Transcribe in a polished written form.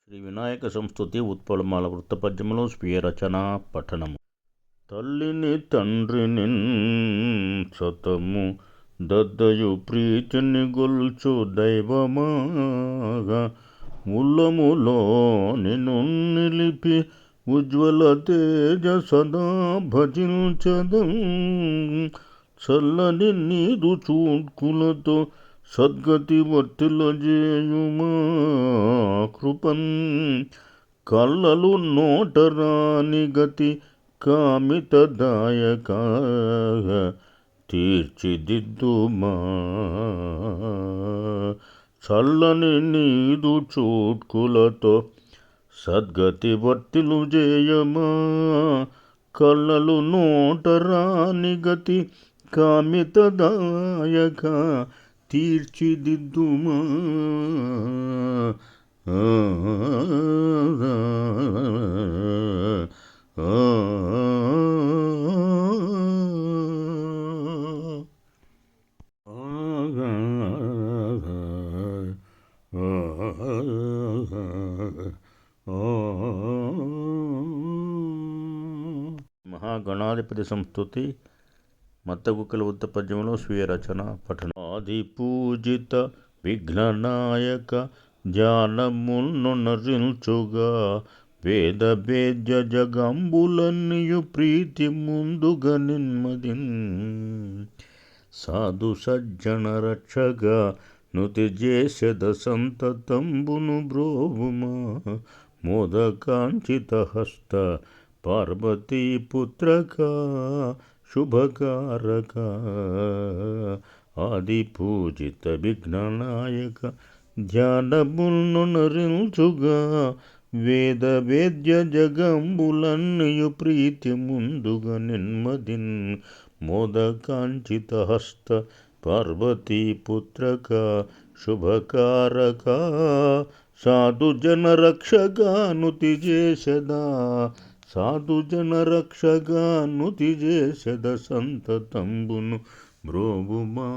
శ్రీ వినాయక సంస్తుతి ఉత్పలమాల వృత్తపద్యములో స్వీయ రచన పఠనము. తల్లిని తండ్రిని సతము దద్దయు ప్రీతిని గొల్చు దైవమాగా ఉల్లములో నిన్ను నిలిపి ఉజ్వల తేజ సదా భజించదం. చల్లని నీదు చూడ్కులతో సద్గతి వర్తిలజేయుమా కృపన్. కళ్ళలు నోటరాని గతి కామితదాయక తీర్చిదిద్దుమా. చల్లని నీదు చూడ్కులతో సద్గతి వర్తిలు చేయమా. కళ్ళలు నోటరాని గతి కామితదాయక తీర్చిదిద్దుమా. మహాగణాధిపతి సంస్తుతి మత్తగుక్కల ఉత్తపద్యములో స్వీయ రచన పఠనం. ఆది పూజిత విఘ్ననాయక ధ్యానమున్నరించుగా వేద వేద్య జగంబులన్నీయు ప్రీతి ముందుగా నిన్మదిన్. సాధు సజ్జన రక్షగా నుతి చేసెద సంతతంబును బ్రోవుమా. మోదకాంచిత హస్త పార్వతీ పుత్రక శుభకారక. ఆది పూజిత విఘ్ననాయక ధ్యానమున్నరించుగా వేద వేద్య జగంబులన్నయు ప్రీతి ముందుగా నిన్మదిన్. మోదకాంచిత హస్త పార్వతీ పుత్రక శుభకారక. సాధు జన రక్షగా నుతి చేసెదా సాధు జన రక్షగా నుతి చేసెద సంతతంబును బ్రోవుమా.